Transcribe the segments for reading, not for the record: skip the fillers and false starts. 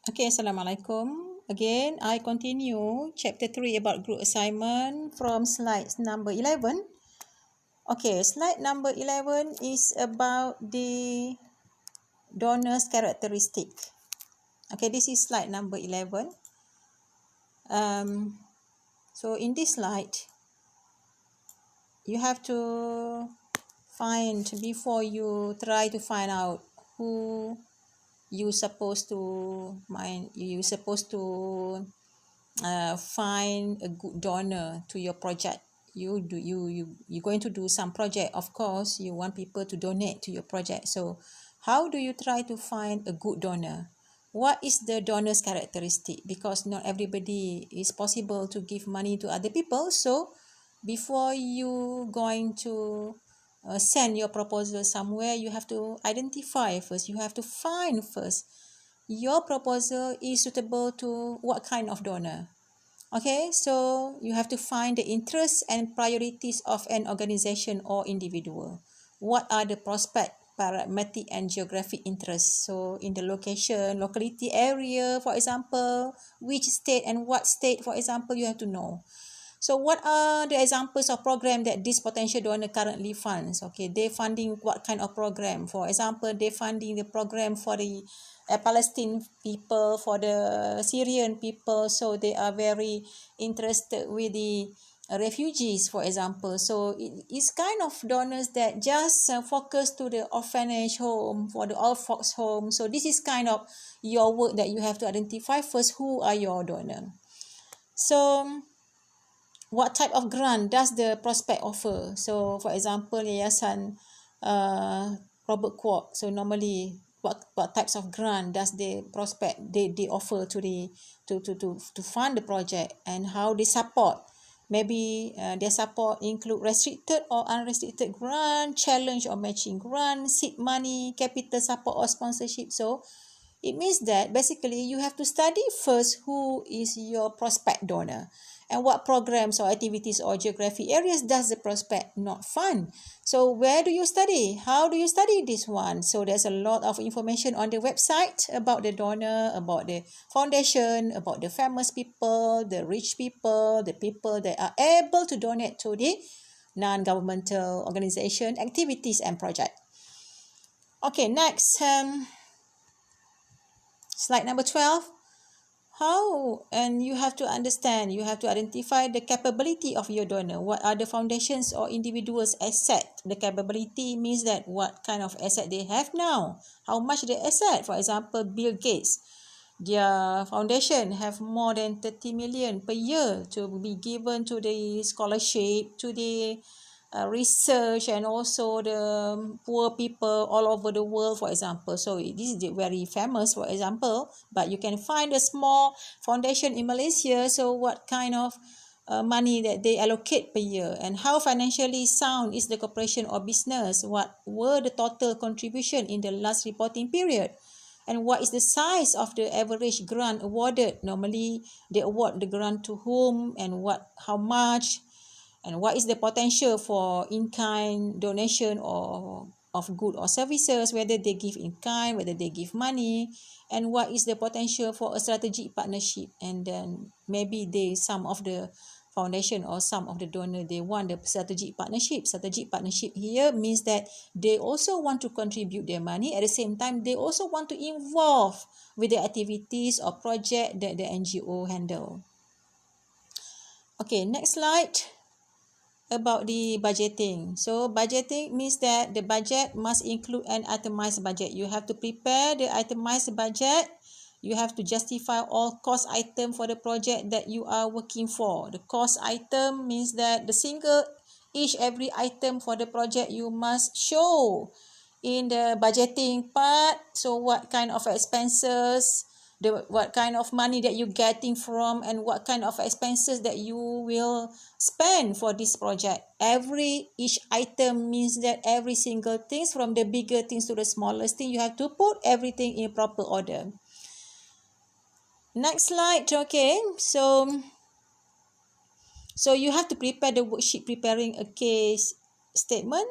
Okay, Assalamualaikum. Again, I continue chapter 3 about group assignment from slide number 11. Okay, slide number 11 is about the donor's characteristic. Okay, this is slide number 11. So in this slide, you have to find, before you try to find out who you supposed to find a good donor to your project. You're going to do some project. Of course, you want people to donate to your project. So how do you try to find a good donor? What is the donor's characteristic? Because not everybody is possible to give money to other people. So before you going to send your proposal somewhere, you have to identify first. You have to find first your proposal is suitable to what kind of donor. Okay, so you have to find the interests and priorities of an organization or individual. What are the prospect, pragmatic and geographic interests? So in the locality area, for example, which state and what state, for example, you have to know. So what are the examples of program that this potential donor currently funds? Okay, they funding what kind of program? For example, they funding the program for the Palestine people, for the Syrian people. So they are very interested with the refugees, for example. So it's kind of donors that just focus to the orphanage home, for the old folks home. So this is kind of your work that you have to identify first, who are your donor. So what type of grant does the prospect offer? So for example, Yayasan Robert Kwok. So normally what types of grant does the prospect they offer to the to fund the project, and how they support? Maybe their support include restricted or unrestricted grant, challenge or matching grant, seed money, capital support or sponsorship. So it means that basically you have to study first who is your prospect donor and what programs or activities or geographic areas does the prospect not fund. So where do you study? How do you study this one? So there's a lot of information on the website about the donor, about the foundation, about the famous people, the rich people, the people that are able to donate to the non-governmental organization activities and project. Okay, next, slide number 12. How? And you have to understand, you have to identify the capability of your donor. What are the foundations or individuals' asset? The capability means that what kind of asset they have now. How much they asset? For example, Bill Gates, their foundation have more than 30 million per year to be given to the scholarship, to the research, and also the poor people all over the world, for example. So this is very famous, for example, but you can find a small foundation in Malaysia. So what kind of money that they allocate per year, and how financially sound is the corporation or business? What were the total contribution in the last reporting period? And what is the size of the average grant awarded? Normally, they award the grant to whom and how much, and what is the potential for in-kind donation or of good or services, whether they give in kind, whether they give money, and what is the potential for a strategic partnership. And then maybe some of the foundation or some of the donor, they want the strategic partnership. Strategic partnership here means that they also want to contribute their money. At the same time, they also want to involve with the activities or project that the NGO handle. Okay, next slide. About the budgeting. So budgeting means that the budget must include an itemized budget. You have to prepare the itemized budget. You have to justify all cost item for the project that you are working for. The cost item means that every item for the project you must show in the budgeting part. So what kind of expenses, what kind of money that you're getting from, and what kind of expenses that you will spend for this project. Each item means that every single things, from the bigger things to the smallest thing, you have to put everything in proper order. Next slide. Okay, so you have to prepare the worksheet preparing a case statement.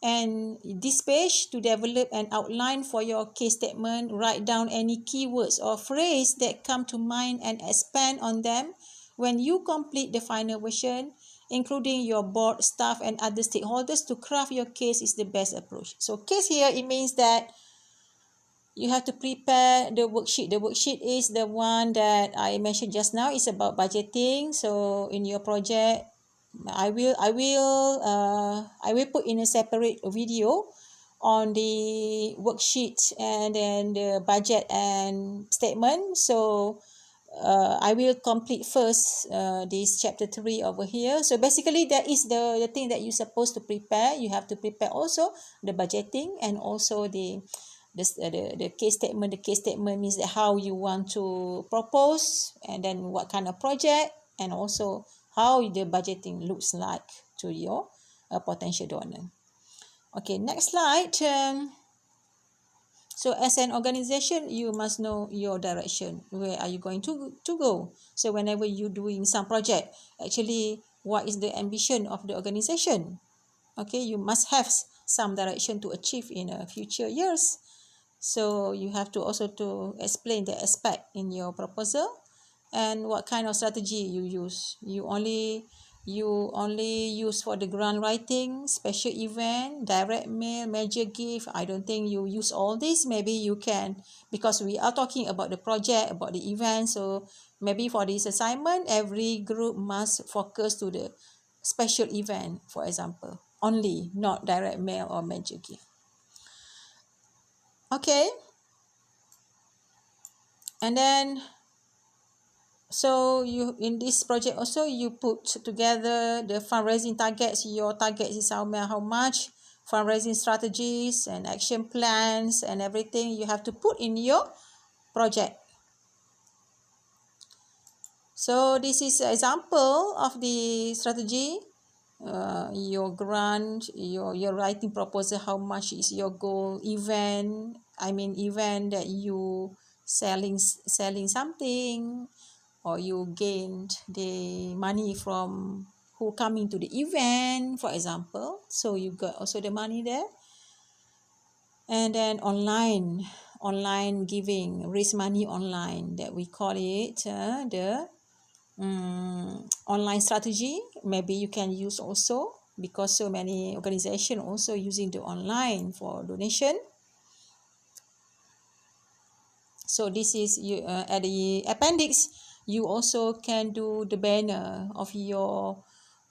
And this page, to develop an outline for your case statement, write down any keywords or phrase that come to mind and expand on them when you complete the final version, including your board, staff, and other stakeholders to craft your case is the best approach. So case here, it means that you have to prepare the worksheet. The worksheet is the one that I mentioned just now. It's about budgeting. So in your project, I will put in a separate video on the worksheet and then the budget and statement. So I will complete first this chapter 3 over here. So basically that is the thing that you're supposed to prepare. You have to prepare also the budgeting and also the case statement. The case statement means that how you want to propose and then what kind of project, and also how the budgeting looks like to your potential donor. Okay, next slide. So as an organization, you must know your direction. Where are you going to go? So whenever you're doing some project, actually, what is the ambition of the organization? Okay, you must have some direction to achieve in future years. So you have to also to explain the aspect in your proposal and what kind of strategy you use. You only use for the grant writing, special event, direct mail, major gift. I don't think you use all this. Maybe you can, because we are talking about the project, about the event. So maybe for this assignment, every group must focus to the special event, for example, only, not direct mail or major gift. Okay. And then, so you in this project also you put together the fundraising targets. Your target is how much, fundraising strategies and action plans and everything you have to put in your project. So this is an example of the strategy. Your grant, your writing proposal, how much is your goal, event that you selling something, or you gained the money from who coming to the event, for example. So you got also the money there. And then online giving, raise money online, that we call it the online strategy. Maybe you can use also, because so many organizations also using the online for donation. So this is at the appendix. You also can do the banner of your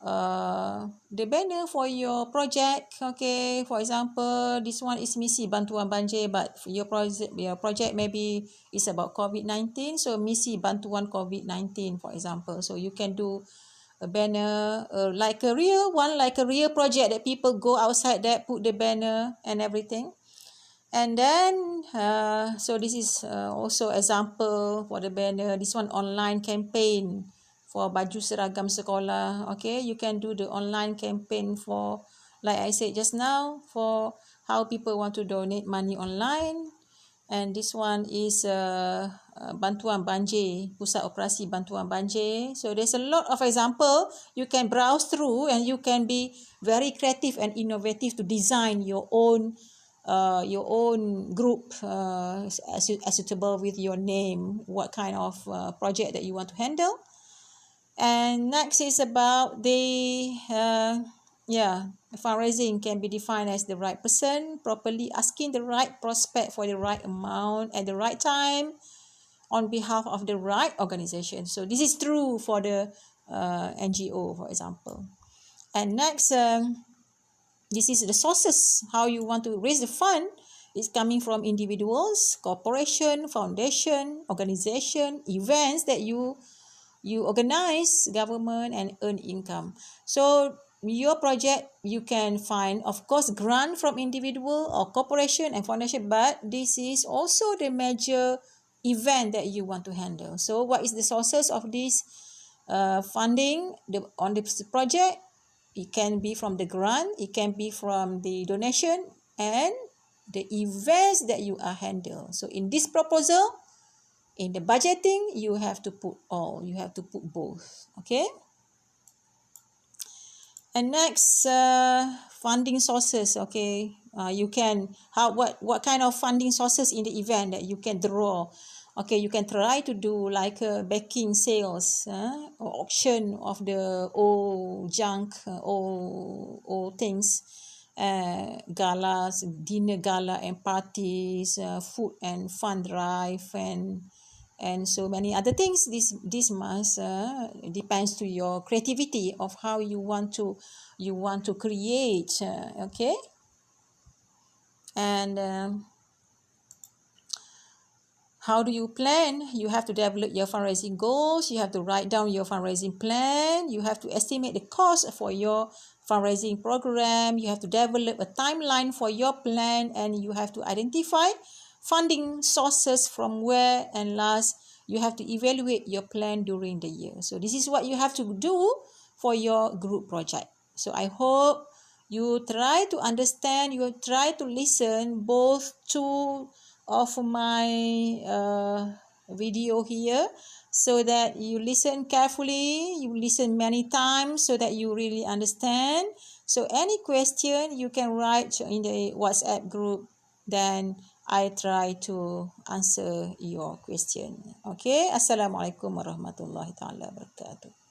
the banner for your project. Okay, for example, this one is misi bantuan banjir, but your project maybe is about COVID-19, so misi bantuan COVID-19, for example. So you can do a banner like a real project that people go outside that put the banner and everything. And then, so this is also example for the banner. This one online campaign for baju seragam sekolah. Okay, you can do the online campaign for, like I said just now, for how people want to donate money online. And this one is bantuan banjir, pusat operasi bantuan banjir. So there's a lot of example you can browse through, and you can be very creative and innovative to design your own group as suitable with your name, what kind of project that you want to handle. And next is about the fundraising can be defined as the right person properly asking the right prospect for the right amount at the right time on behalf of the right organization. So this is true for the NGO, for example. And next, this is the sources, how you want to raise the fund. It's coming from individuals, corporation, foundation, organization, events that you organize, government, and earn income. So your project, you can find, of course, grant from individual or corporation and foundation, but this is also the major event that you want to handle. So what is the sources of this funding on this project? It can be from the grant, it can be from the donation, and the events that you are handle. So in this proposal, in the budgeting, you have to put all, you have to put both. Okay. And next, funding sources. Okay, you can what kind of funding sources in the event that you can draw. Okay, you can try to do like a backing sales or auction of the old junk, old things, galas, dinner gala and parties, food and fun drive, and so many other things. This must depends to your creativity of how you want to create. Okay, and how do you plan? You have to develop your fundraising goals. You have to write down your fundraising plan. You have to estimate the cost for your fundraising program. You have to develop a timeline for your plan, and you have to identify funding sources from where, and last, you have to evaluate your plan during the year. So this is what you have to do for your group project. So I hope you try to understand, you try to listen both to of my video here, so that you listen carefully, you listen many times so that you really understand. So any question you can write in the WhatsApp group, then I try to answer your question. Okay, Assalamualaikum warahmatullahi taala wabarakatuh.